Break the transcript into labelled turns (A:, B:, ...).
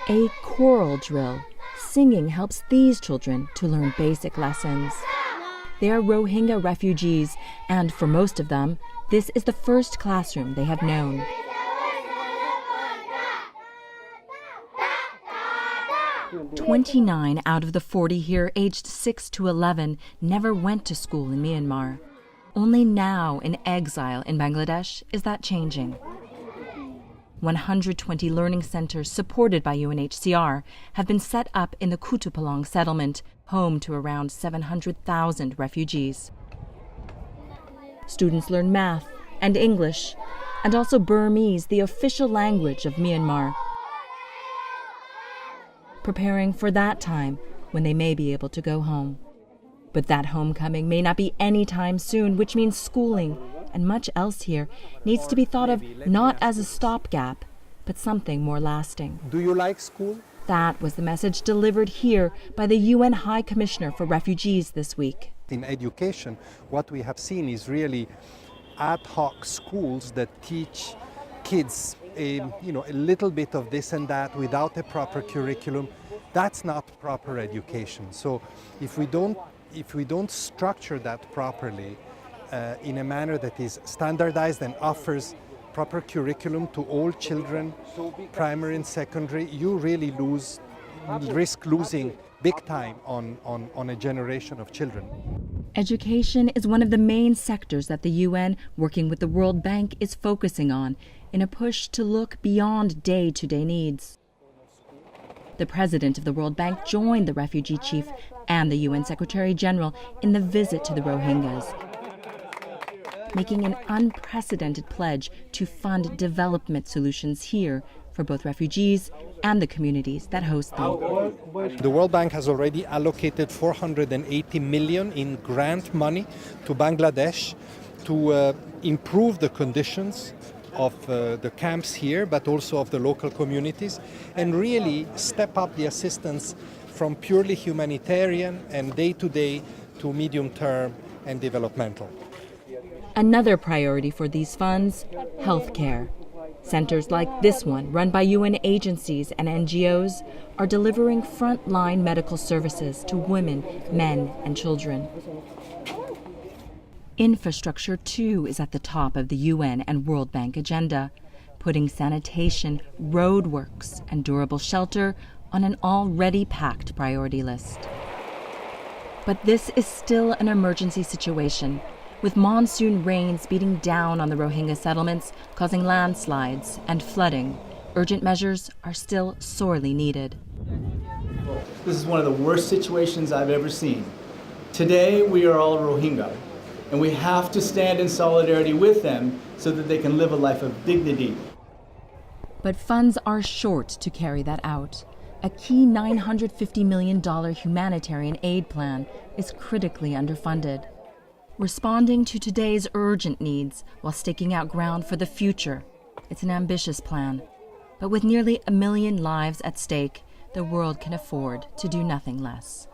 A: A choral drill. Singing helps these children to learn basic lessons. They are Rohingya refugees, and for most of them, this is the first classroom they have known. "29 out of the 40 here, aged 6 to 11, never went to school in Myanmar. Only now, in exile in Bangladesh, is that changing. 120 learning centers supported by UNHCR have been set up in the Kutupalong settlement, home to around 700,000 refugees. Students learn math and English, and also Burmese, the official language of Myanmar, preparing for that time when they may be able to go home. But that homecoming may not be anytime soon, which means schooling and much else here needs to be thought of not as a stopgap, but something more lasting.
B: Do you like school?
A: That was the message delivered here by the UN High Commissioner for Refugees this week.
B: In education, what we have seen is really ad hoc schools that teach kids a little bit of this and that without a proper curriculum. That's not proper education. So if we don't structure that properly in a manner that is standardized and offers proper curriculum to all children, primary and secondary, you really risk losing big time on a generation of children.
A: Education is one of the main sectors that the UN, working with the World Bank, is focusing on in a push to look beyond day-to-day needs. The president of the World Bank joined the refugee chief and the UN Secretary General in the visit to the Rohingyas, making an unprecedented pledge to fund development solutions here for both refugees and the communities that host them.
B: The World Bank has already allocated 480 million in grant money to Bangladesh to improve the conditions of the camps here, but also of the local communities, and really step up the assistance from purely humanitarian and day-to-day to medium-term and developmental.
A: Another priority for these funds, healthcare. Centers like this one, run by UN agencies and NGOs, are delivering frontline medical services to women, men, and children. Infrastructure, too, is at the top of the UN and World Bank agenda, putting sanitation, roadworks, and durable shelter on an already packed priority list. But this is still an emergency situation, with monsoon rains beating down on the Rohingya settlements, causing landslides and flooding. Urgent measures are still sorely needed.
C: This is one of the worst situations I've ever seen. Today, we are all Rohingya, and we have to stand in solidarity with them so that they can live a life of dignity.
A: But funds are short to carry that out. A key $950 million humanitarian aid plan is critically underfunded. Responding to today's urgent needs while staking out ground for the future. It's an ambitious plan, but with nearly 1 million lives at stake, the world can afford to do nothing less.